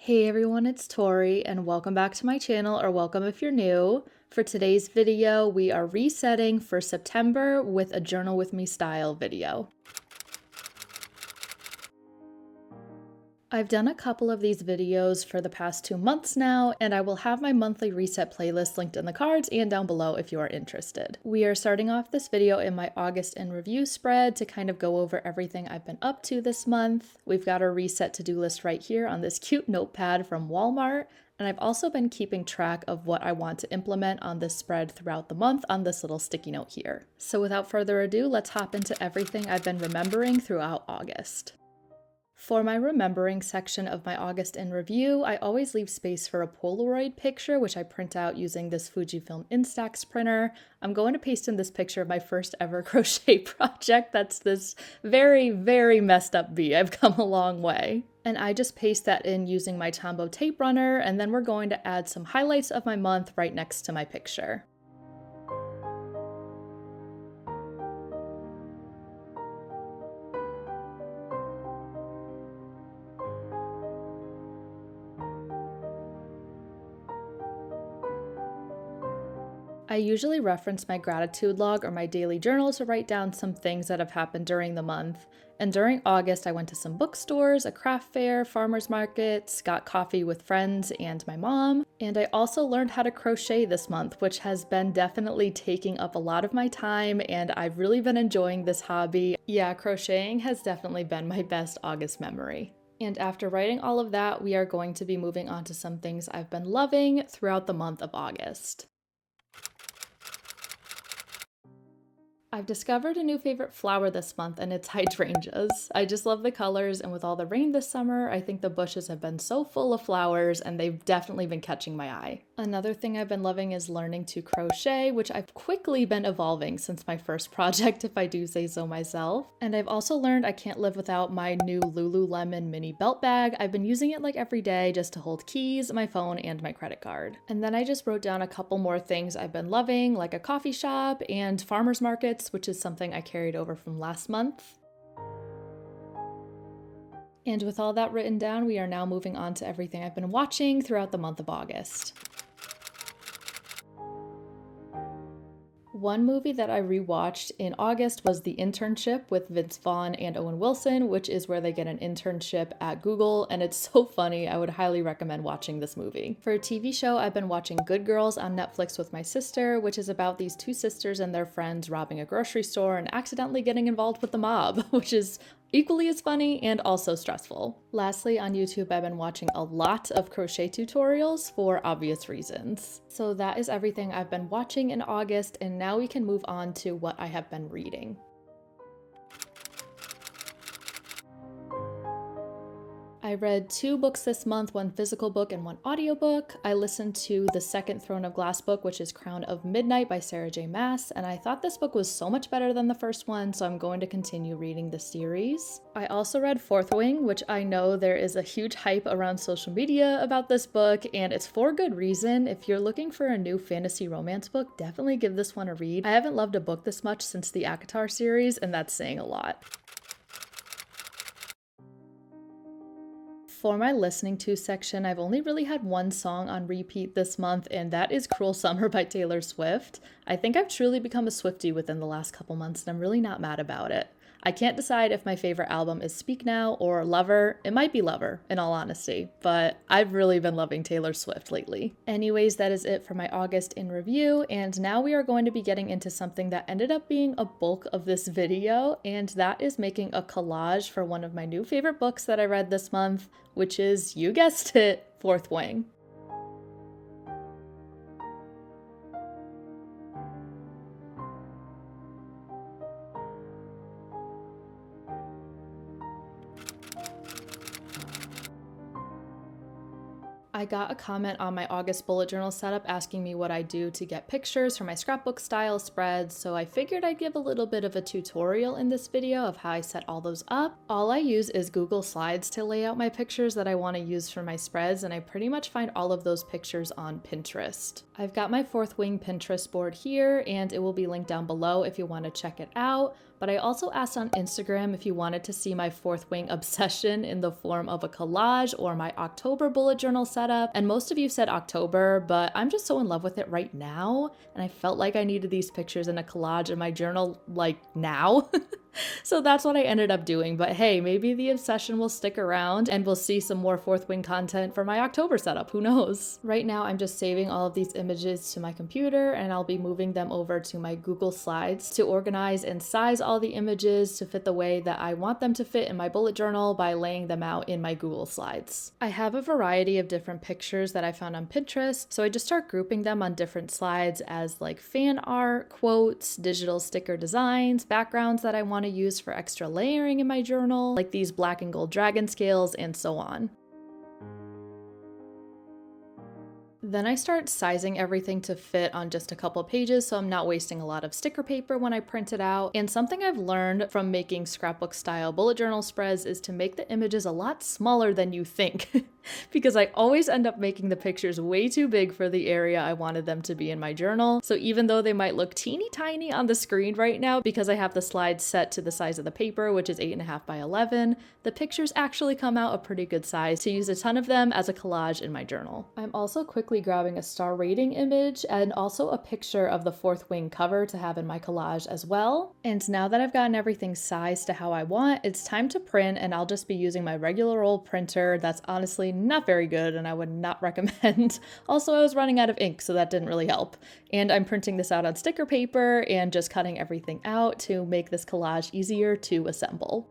Hey everyone, it's Tori and welcome back to my channel, or welcome if you're new. For today's video, we are resetting for September with a Journal With Me style video. I've done a couple of these videos for the past 2 months now, and I will have my monthly reset playlist linked in the cards and down below if you are interested. We are starting off this video in my August in review spread to kind of go over everything I've been up to this month. We've got a reset to-do list right here on this cute notepad from Walmart, and I've also been keeping track of what I want to implement on this spread throughout the month on this little sticky note here. So without further ado, let's hop into everything I've been remembering throughout August. For my remembering section of my August in review, I always leave space for a Polaroid picture, which I print out using this Fujifilm Instax printer. I'm going to paste in this picture of my first ever crochet project. That's this very, very messed up bee. I've come a long way. And I just paste that in using my Tombow tape runner, and then we're going to add some highlights of my month right next to my picture. I usually reference my gratitude log or my daily journal to write down some things that have happened during the month. And during August, I went to some bookstores, a craft fair, farmers markets, got coffee with friends and my mom. And I also learned how to crochet this month, which has been definitely taking up a lot of my time, and I've really been enjoying this hobby. Yeah, crocheting has definitely been my best August memory. And after writing all of that, we are going to be moving on to some things I've been loving throughout the month of August. I've discovered a new favorite flower this month, and it's hydrangeas. I just love the colors, and with all the rain this summer, I think the bushes have been so full of flowers, and they've definitely been catching my eye. Another thing I've been loving is learning to crochet, which I've quickly been evolving since my first project, if I do say so myself. And I've also learned I can't live without my new Lululemon mini belt bag. I've been using it like every day just to hold keys, my phone, and my credit card. And then I just wrote down a couple more things I've been loving, like a coffee shop and farmers markets, which is something I carried over from last month. And with all that written down, we are now moving on to everything I've been watching throughout the month of August. One movie that I rewatched in August was The Internship with Vince Vaughn and Owen Wilson, which is where they get an internship at Google, and it's so funny. I would highly recommend watching this movie. For a TV show, I've been watching Good Girls on Netflix with my sister, which is about these two sisters and their friends robbing a grocery store and accidentally getting involved with the mob, which is equally as funny and also stressful. Lastly, on YouTube, I've been watching a lot of crochet tutorials for obvious reasons. So that is everything I've been watching in August, and now we can move on to what I have been reading. I read 2 books this month, 1 physical book and 1 audiobook. I listened to the second Throne of Glass book, which is Crown of Midnight by Sarah J. Maas, and I thought this book was so much better than the first one, so I'm going to continue reading the series. I also read Fourth Wing, which I know there is a huge hype around social media about this book, and it's for good reason. If you're looking for a new fantasy romance book, definitely give this one a read. I haven't loved a book this much since the ACOTAR series, and that's saying a lot. For my listening to section, I've only really had 1 song on repeat this month, and that is Cruel Summer by Taylor Swift. I think I've truly become a Swiftie within the last couple months, and I'm really not mad about it. I can't decide if my favorite album is Speak Now or Lover. It might be Lover, in all honesty, but I've really been loving Taylor Swift lately. Anyways, that is it for my August in review, and now we are going to be getting into something that ended up being a bulk of this video, and that is making a collage for one of my new favorite books that I read this month, which is, you guessed it, Fourth Wing. I got a comment on my August bullet journal setup asking me what I do to get pictures for my scrapbook style spreads, so I figured I'd give a little bit of a tutorial in this video of how I set all those up. All I use is Google Slides to lay out my pictures that I want to use for my spreads, and I pretty much find all of those pictures on Pinterest. I've got my Fourth Wing Pinterest board here, and it will be linked down below if you want to check it out. but I also asked on Instagram if you wanted to see my fourth wing obsession in the form of a collage or my October bullet journal setup, and most of you said October, but I'm just so in love with it right now, and I felt like I needed these pictures in a collage in my journal like now. So that's what I ended up doing, but hey, maybe the obsession will stick around and we'll see some more fourth wing content for my October setup, who knows? Right now I'm just saving all of these images to my computer and I'll be moving them over to my Google Slides to organize and size all the images to fit the way that I want them to fit in my bullet journal by laying them out in my Google Slides. I have a variety of different pictures that I found on Pinterest, so I just start grouping them on different slides as like fan art, quotes, digital sticker designs, backgrounds that I want to use for extra layering in my journal, like these black and gold dragon scales, and so on. Then I start sizing everything to fit on just a couple pages so I'm not wasting a lot of sticker paper when I print it out. And something I've learned from making scrapbook style bullet journal spreads is to make the images a lot smaller than you think because I always end up making the pictures way too big for the area I wanted them to be in my journal. So even though they might look teeny tiny on the screen right now because I have the slides set to the size of the paper, which is 8.5 by 11, the pictures actually come out a pretty good size to use a ton of them as a collage in my journal. I'm also quickly grabbing a star rating image and also a picture of the fourth wing cover to have in my collage as well. And now that I've gotten everything sized to how I want, it's time to print, and I'll just be using my regular old printer that's honestly not very good and I would not recommend. Also, I was running out of ink, so that didn't really help. And I'm printing this out on sticker paper and just cutting everything out to make this collage easier to assemble.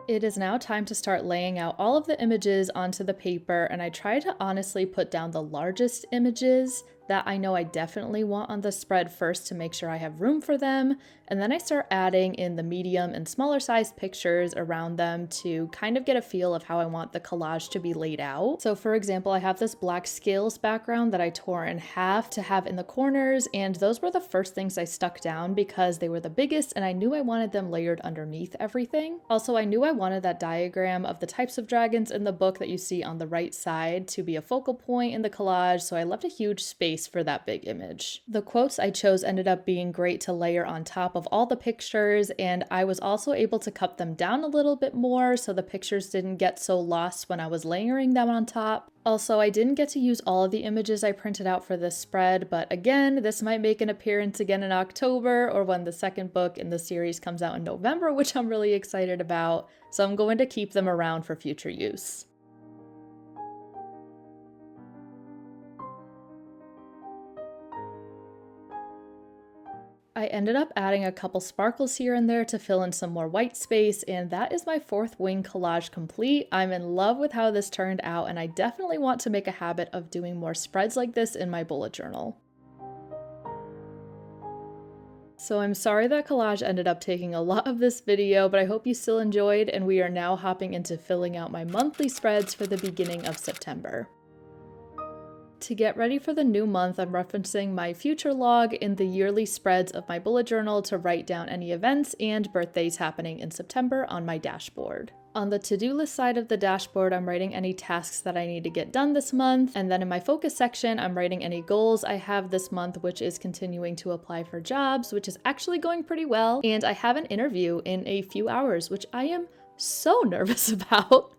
It is now time to start laying out all of the images onto the paper, and I try to honestly put down the largest images that I know I definitely want on the spread first to make sure I have room for them, and then I start adding in the medium and smaller sized pictures around them to kind of get a feel of how I want the collage to be laid out. So for example, I have this black scales background that I tore in half to have in the corners, and those were the first things I stuck down because they were the biggest and I knew I wanted them layered underneath everything. Also, I knew I wanted that diagram of the types of dragons in the book that you see on the right side to be a focal point in the collage, so I left a huge space for that big image. The quotes I chose ended up being great to layer on top of all the pictures, and I was also able to cut them down a little bit more so the pictures didn't get so lost when I was layering them on top. Also, I didn't get to use all of the images I printed out for this spread, but again, this might make an appearance again in October or when the second book in the series comes out in November, which I'm really excited about, so I'm going to keep them around for future use. I ended up adding a couple sparkles here and there to fill in some more white space, and that is my fourth wing collage complete. I'm in love with how this turned out, and I definitely want to make a habit of doing more spreads like this in my bullet journal. So I'm sorry that collage ended up taking a lot of this video, but I hope you still enjoyed, and we are now hopping into filling out my monthly spreads for the beginning of September. To get ready for the new month, I'm referencing my future log in the yearly spreads of my bullet journal to write down any events and birthdays happening in September on my dashboard. On the to-do list side of the dashboard, I'm writing any tasks that I need to get done this month, and then in my focus section, I'm writing any goals I have this month, which is continuing to apply for jobs, which is actually going pretty well, and I have an interview in a few hours, which I am so nervous about.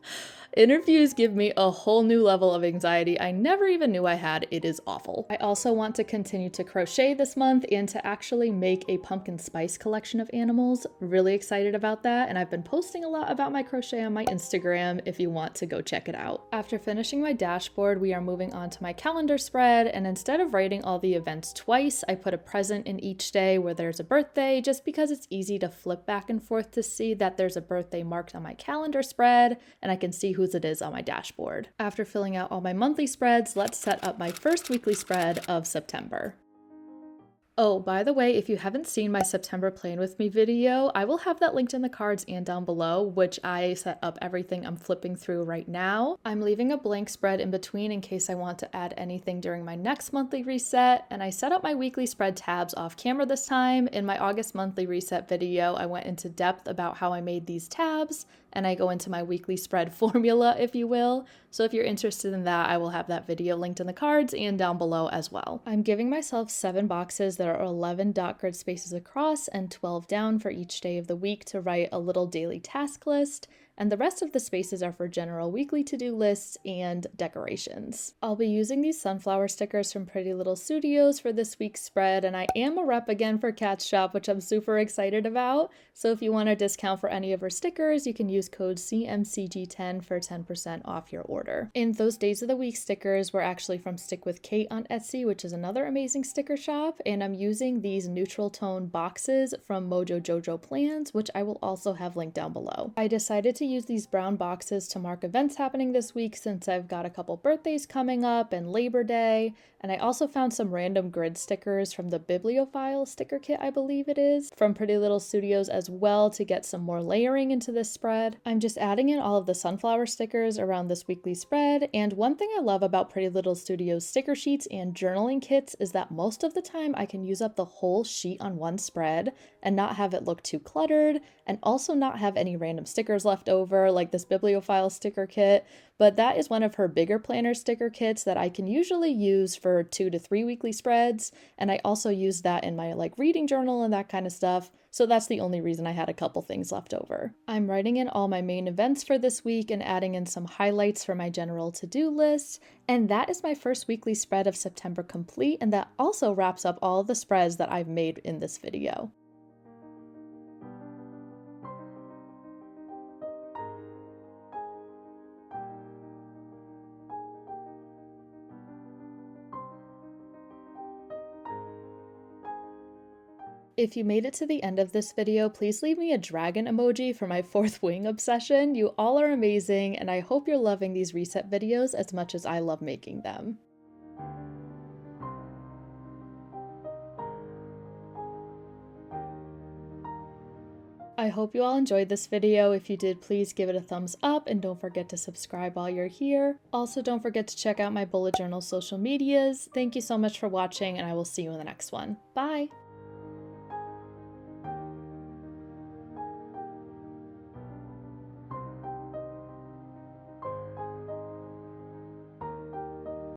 Interviews give me a whole new level of anxiety I never even knew I had. It is awful. I also want to continue to crochet this month and to actually make a pumpkin spice collection of animals. Really excited about that, and I've been posting a lot about my crochet on my Instagram if you want to go check it out. After finishing my dashboard, we are moving on to my calendar spread, and instead of writing all the events twice, I put a present in each day where there's a birthday, just because it's easy to flip back and forth to see that there's a birthday marked on my calendar spread, and I can see whose it is on my dashboard. After filling out all my monthly spreads, let's set up my first weekly spread of September. Oh, by the way, if you haven't seen my September Plan With Me video, I will have that linked in the cards and down below, which I set up everything I'm flipping through right now. I'm leaving a blank spread in between in case I want to add anything during my next monthly reset, and I set up my weekly spread tabs off camera this time. In my August monthly reset video, I went into depth about how I made these tabs, and I go into my weekly spread formula, if you will. So if you're interested in that, I will have that video linked in the cards and down below as well. I'm giving myself 7 boxes that are 11 dot grid spaces across and 12 down for each day of the week to write a little daily task list, and the rest of the spaces are for general weekly to-do lists and decorations. I'll be using these sunflower stickers from Pretty Little Studios for this week's spread, and I am a rep again for Kat's shop, which I'm super excited about. So if you want a discount for any of her stickers, you can use code CMCG10 for 10% off your order. And those days of the week stickers were actually from Stick with Kate on Etsy, which is another amazing sticker shop, and I'm using these neutral tone boxes from Mojo Jojo Plans, which I will also have linked down below. I decided to use these brown boxes to mark events happening this week since I've got a couple birthdays coming up and Labor Day, and I also found some random grid stickers from the Bibliophile sticker kit, I believe it is, from Pretty Little Studios as well to get some more layering into this spread. I'm just adding in all of the sunflower stickers around this weekly spread, and one thing I love about Pretty Little Studios sticker sheets and journaling kits is that most of the time I can use up the whole sheet on one spread and not have it look too cluttered, and also not have any random stickers left over like this Bibliophile sticker kit. But that is one of her bigger planner sticker kits that I can usually use for 2 to 3 weekly spreads, and I also use that in my reading journal and that kind of stuff. So that's the only reason I had a couple things left over. I'm writing in all my main events for this week and adding in some highlights for my general to-do list, and that is my first weekly spread of September complete, and that also wraps up all of the spreads that I've made in this video. If you made it to the end of this video, please leave me a dragon emoji for my 4th wing obsession. You all are amazing, and I hope you're loving these reset videos as much as I love making them. I hope you all enjoyed this video. If you did, please give it a thumbs up and don't forget to subscribe while you're here. Also, don't forget to check out my bullet journal social medias. Thank you so much for watching, and I will see you in the next one. Bye!